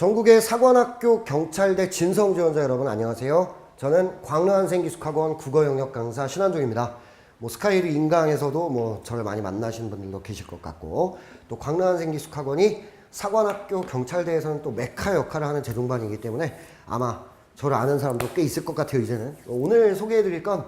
전국의 사관학교 경찰대 진성지원자 여러분 안녕하세요. 저는 광릉한생기숙학원 국어영역 강사 신한종입니다. 스카이류 인강에서도 저를 많이 만나시는 분들도 계실 것 같고, 또 광릉한생기숙학원이 사관학교 경찰대에서는 또 메카 역할을 하는 제동반이기 때문에 아마 저를 아는 사람도 꽤 있을 것 같아요. 이제는 오늘 소개해드릴 건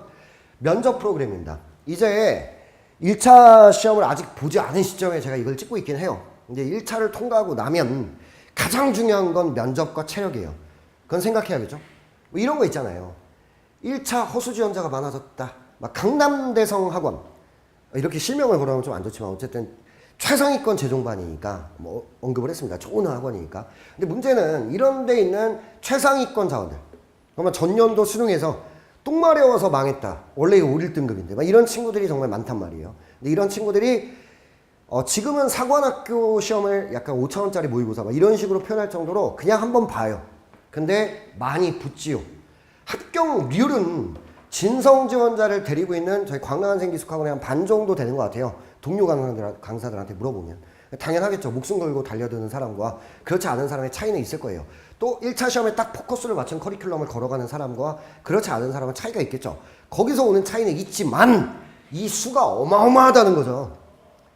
면접 프로그램입니다. 이제 1차 시험을 아직 보지 않은 시점에 제가 이걸 찍고 있긴 해요. 근데 1차를 통과하고 나면 가장 중요한 건 면접과 체력이에요. 그건 생각해야겠죠. 이런 거 있잖아요. 1차 허수 지원자가 많아졌다. 강남대성 학원 이렇게 실명을 걸어놓으면 좀 안 좋지만 어쨌든 최상위권 재종반이니까 언급을 했습니다. 좋은 학원이니까. 근데 문제는 이런 데 있는 최상위권 자원들, 그러면 전년도 수능에서 똥 마려워서 망했다. 원래 이거 5, 1등급인데 이런 친구들이 정말 많단 말이에요. 근데 이런 친구들이 지금은 사관학교 시험을 약간 5,000원짜리 모의고사 이런 식으로 표현할 정도로 그냥 한번 봐요. 근데 많이 붙지요. 합격률은 진성 지원자를 데리고 있는 저희 광릉한생기숙학원의 한 반 정도 되는 것 같아요. 동료 강사들한테 물어보면. 당연하겠죠. 목숨 걸고 달려드는 사람과 그렇지 않은 사람의 차이는 있을 거예요. 또 1차 시험에 딱 포커스를 맞춘 커리큘럼을 걸어가는 사람과 그렇지 않은 사람은 차이가 있겠죠. 거기서 오는 차이는 있지만 이 수가 어마어마하다는 거죠.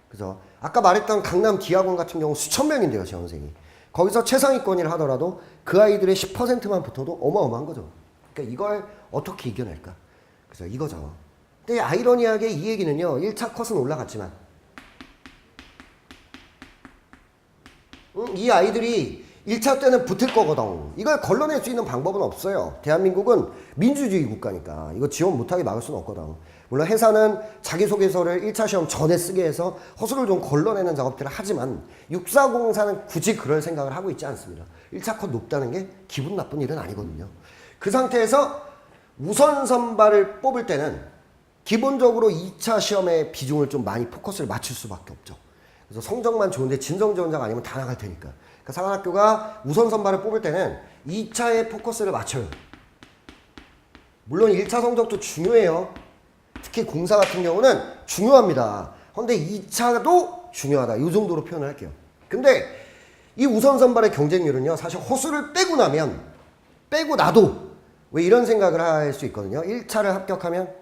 그래서 아까 말했던 강남 D학원 같은 경우 수천 명인데요, 지원생이. 거기서 최상위권이라 하더라도 그 아이들의 10%만 붙어도 어마어마한 거죠. 그러니까 이걸 어떻게 이겨낼까? 그래서 이거죠. 근데 아이러니하게 이 얘기는요, 1차 컷은 올라갔지만 이 아이들이 1차 때는 붙을 거거든. 이걸 걸러낼 수 있는 방법은 없어요. 대한민국은 민주주의 국가니까 이거 지원 못하게 막을 수는 없거든. 물론 회사는 자기소개서를 1차 시험 전에 쓰게 해서 허수를 좀 걸러내는 작업들을 하지만 육사공사는 굳이 그럴 생각을 하고 있지 않습니다. 1차 컷 높다는 게 기분 나쁜 일은 아니거든요. 그 상태에서 우선 선발을 뽑을 때는 기본적으로 2차 시험에 비중을 좀 많이 포커스를 맞출 수밖에 없죠. 그래서 성적만 좋은데 진성 지원자가 아니면 다 나갈 테니까. 그러니까 사관학교가 우선 선발을 뽑을 때는 2차에 포커스를 맞춰요. 물론 1차 성적도 중요해요. 특히 공사 같은 경우는 중요합니다. 그런데 2차도 중요하다. 이 정도로 표현을 할게요. 근데 이 우선 선발의 경쟁률은요, 사실 허수를 빼고 나도 왜 이런 생각을 할 수 있거든요. 1차를 합격하면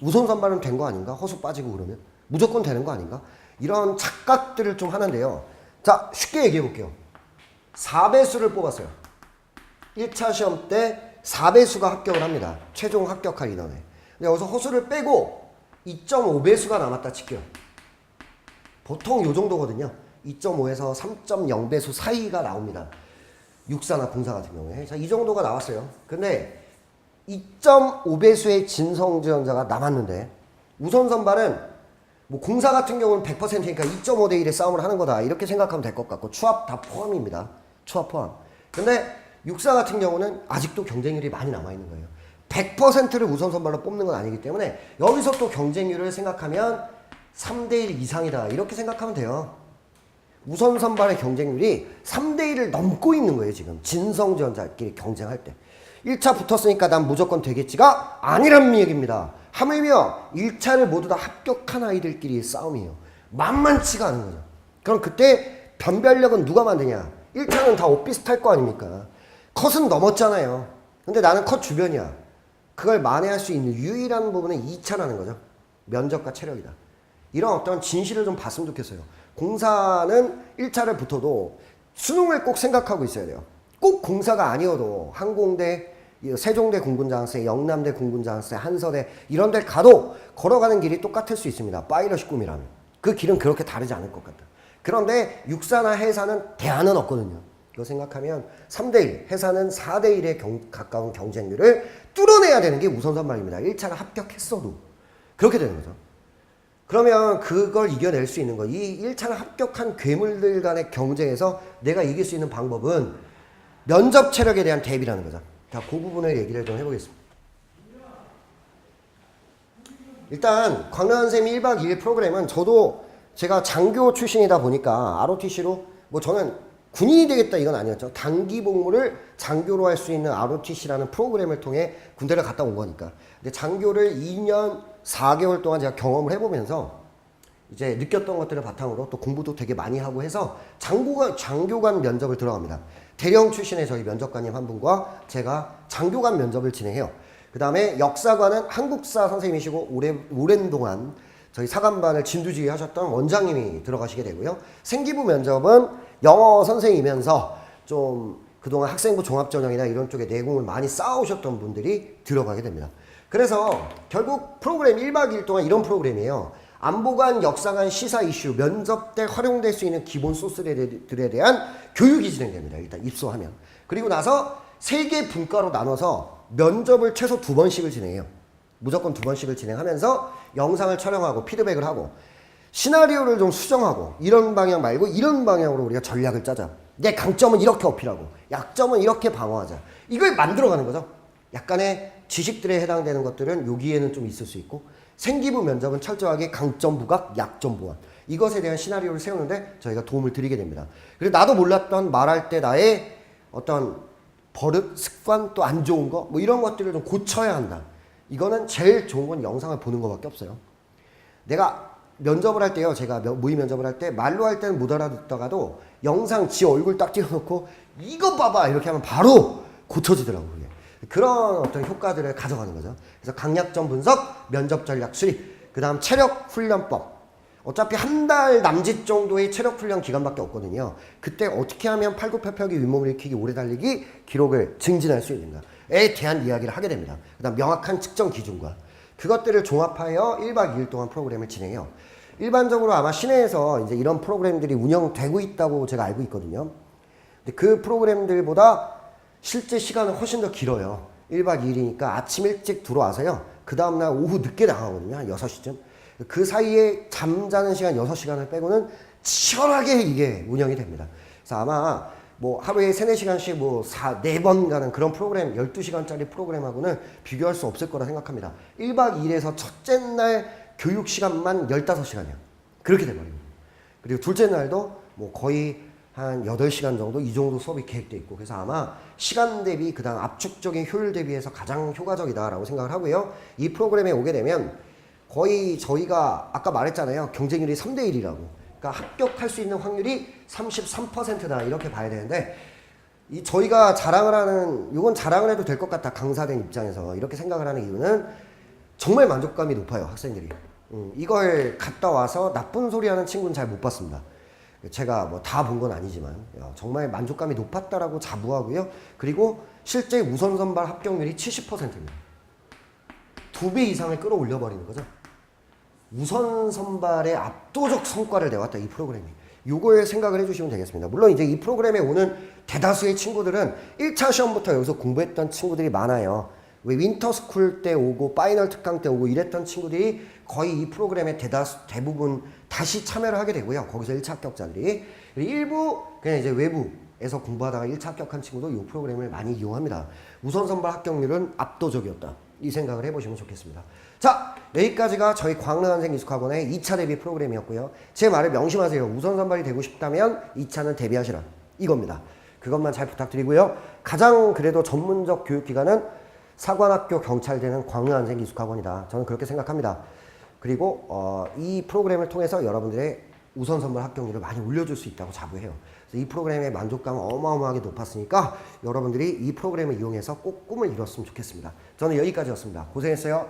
우선 선발은 된 거 아닌가? 허수 빠지고 그러면 무조건 되는 거 아닌가? 이런 착각들을 좀 하는데요. 자, 쉽게 얘기해 볼게요. 4배수를 뽑았어요. 1차 시험 때 4배수가 합격을 합니다. 최종 합격할 인원에. 근데 여기서 허수를 빼고 2.5배수가 남았다 칠게요. 보통 요 정도거든요. 2.5에서 3.0배수 사이가 나옵니다. 육사나 공사 같은 경우에. 자, 이 정도가 나왔어요. 근데 2.5배수의 진성 지원자가 남았는데 우선 선발은 공사 같은 경우는 100%니까 2.5대 1의 싸움을 하는 거다. 이렇게 생각하면 될 것 같고 추합 다 포함입니다. 추합 포함. 근데 육사 같은 경우는 아직도 경쟁률이 많이 남아있는 거예요. 100%를 우선 선발로 뽑는 건 아니기 때문에 여기서 또 경쟁률을 생각하면 3대1 이상이다. 이렇게 생각하면 돼요. 우선 선발의 경쟁률이 3대1을 넘고 있는 거예요. 지금 진성 지원자끼리 경쟁할 때. 1차 붙었으니까 난 무조건 되겠지가 아니란 얘기입니다. 하물며 1차를 모두 다 합격한 아이들끼리의 싸움이에요. 만만치가 않은 거죠. 그럼 그때 변별력은 누가 만드냐? 1차는 다 오피스탈 거 아닙니까? 컷은 넘었잖아요. 근데 나는 컷 주변이야. 그걸 만회할 수 있는 유일한 부분은 2차라는 거죠. 면접과 체력이다. 이런 어떤 진실을 좀 봤으면 좋겠어요. 공사는 1차를 붙어도 수능을 꼭 생각하고 있어야 돼요. 꼭 공사가 아니어도 항공대, 세종대 공군장학생, 영남대 공군장학생, 한서대 이런 데 가도 걸어가는 길이 똑같을 수 있습니다. 파이럿이 꿈이라면. 그 길은 그렇게 다르지 않을 것 같다. 그런데 육사나 해사는 대안은 없거든요. 이거 생각하면 3대1, 해사는 4대1에 가까운 경쟁률을 뚫어내야 되는 게 우선 선발입니다. 1차를 합격했어도. 그렇게 되는 거죠. 그러면 그걸 이겨낼 수 있는 거. 이 1차를 합격한 괴물들 간의 경쟁에서 내가 이길 수 있는 방법은 면접 체력에 대한 대비라는 거죠. 자, 그 부분을 얘기를 좀 해보겠습니다. 일단 광릉한쌤 1박 2일 프로그램은 저도 제가 장교 출신이다 보니까 ROTC로 저는 군인이 되겠다 이건 아니었죠. 단기 복무를 장교로 할 수 있는 ROTC라는 프로그램을 통해 군대를 갔다 온 거니까. 근데 장교를 2년 4개월 동안 제가 경험을 해보면서 이제 느꼈던 것들을 바탕으로 또 공부도 되게 많이 하고 해서 장교관 면접을 들어갑니다. 대령 출신의 저희 면접관님 한 분과 제가 장교관 면접을 진행해요. 그 다음에 역사관은 한국사 선생님이시고 오랜 동안 저희 사관반을 진두지휘 하셨던 원장님이 들어가시게 되고요. 생기부 면접은 영어 선생이면서 좀 그동안 학생부 종합전형이나 이런 쪽에 내공을 많이 쌓아오셨던 분들이 들어가게 됩니다. 그래서 결국 프로그램 1박 2일 동안 이런 프로그램이에요. 안보관, 역사관, 시사 이슈, 면접 때 활용될 수 있는 기본 소스들에 대한 교육이 진행됩니다. 일단 입소하면. 그리고 나서 3개 분과로 나눠서 면접을 최소 2번씩을 진행해요. 무조건 2번씩을 진행하면서 영상을 촬영하고 피드백을 하고 시나리오를 좀 수정하고 이런 방향 말고 이런 방향으로 우리가 전략을 짜자. 내 강점은 이렇게 어필하고 약점은 이렇게 방어하자. 이걸 만들어가는 거죠. 약간의 지식들에 해당되는 것들은 여기에는 좀 있을 수 있고 생기부 면접은 철저하게 강점 부각, 약점 보완. 이것에 대한 시나리오를 세우는데 저희가 도움을 드리게 됩니다. 그리고 나도 몰랐던 말할 때 나의 어떤 버릇, 습관, 또 안 좋은 거 뭐 이런 것들을 좀 고쳐야 한다. 이거는 제일 좋은 건 영상을 보는 것밖에 없어요. 내가 면접을 할 때요. 제가 모의 면접을 할 때 말로 할 때는 못 알아듣다가도 영상 지 얼굴 딱 찍어놓고 이거 봐봐 이렇게 하면 바로 고쳐지더라고요. 그게. 그런 어떤 효과들을 가져가는 거죠. 그래서 강약점 분석, 면접 전략 수립, 그 다음 체력 훈련법. 어차피 한 달 남짓 정도의 체력 훈련 기간밖에 없거든요. 그때 어떻게 하면 팔굽혀펴기, 윗몸 일으키기, 오래 달리기 기록을 증진할 수 있는가에 대한 이야기를 하게 됩니다. 그 다음 명확한 측정 기준과 그것들을 종합하여 1박 2일 동안 프로그램을 진행해요. 일반적으로 아마 시내에서 이제 이런 프로그램들이 운영되고 있다고 제가 알고 있거든요. 근데 그 프로그램들보다 실제 시간은 훨씬 더 길어요. 1박 2일이니까 아침 일찍 들어와서요. 그 다음날 오후 늦게 나가거든요. 한 6시쯤. 그 사이에 잠자는 시간 6시간을 빼고는 치열하게 이게 운영이 됩니다. 그래서 아마 뭐 하루에 3, 4시간씩 뭐 4번 가는 그런 프로그램 12시간짜리 프로그램하고는 비교할 수 없을 거라 생각합니다. 1박 2일에서 첫째 날 교육 시간만 15시간이에요. 그렇게 돼버립니다. 그리고 둘째 날도 뭐 거의 한 8시간 정도 이 정도 수업이 계획되어 있고 그래서 아마 시간 대비 그다음 압축적인 효율 대비해서 가장 효과적이다라고 생각을 하고요. 이 프로그램에 오게 되면 거의 저희가 아까 말했잖아요. 경쟁률이 3대 1이라고. 그러니까 합격할 수 있는 확률이 33%다 이렇게 봐야 되는데 이 저희가 자랑을 하는 이건 자랑을 해도 될 것 같다. 강사된 입장에서 이렇게 생각을 하는 이유는 정말 만족감이 높아요. 학생들이. 이걸 갔다 와서 나쁜 소리 하는 친구는 잘 못 봤습니다. 제가 뭐 다 본 건 아니지만 정말 만족감이 높았다라고 자부하고요. 그리고 실제 우선 선발 합격률이 70%입니다. 2배 이상을 끌어올려 버리는 거죠. 우선 선발에 압도적 성과를 내왔다 이 프로그램이. 요거에 생각을 해주시면 되겠습니다. 물론 이제 이 프로그램에 오는 대다수의 친구들은 1차 시험부터 여기서 공부했던 친구들이 많아요. 왜 윈터스쿨 때 오고 파이널 특강 때 오고 이랬던 친구들이 거의 이 프로그램에 대부분 다시 참여를 하게 되고요. 거기서 1차 합격자들이. 일부 그냥 이제 외부에서 공부하다가 1차 합격한 친구도 이 프로그램을 많이 이용합니다. 우선 선발 합격률은 압도적이었다. 이 생각을 해보시면 좋겠습니다. 자, 여기까지가 저희 광릉한생기숙학원의 2차 대비 프로그램이었고요. 제 말을 명심하세요. 우선 선발이 되고 싶다면 2차는 대비하시라. 이겁니다. 그것만 잘 부탁드리고요. 가장 그래도 전문적 교육기관은 사관학교 경찰대는 광릉한생기숙학원이다. 저는 그렇게 생각합니다. 그리고 이 프로그램을 통해서 여러분들의 우선 선발 합격률을 많이 올려줄 수 있다고 자부해요. 그래서 이 프로그램의 만족감은 어마어마하게 높았으니까 여러분들이 이 프로그램을 이용해서 꼭 꿈을 이뤘으면 좋겠습니다. 저는 여기까지였습니다. 고생했어요.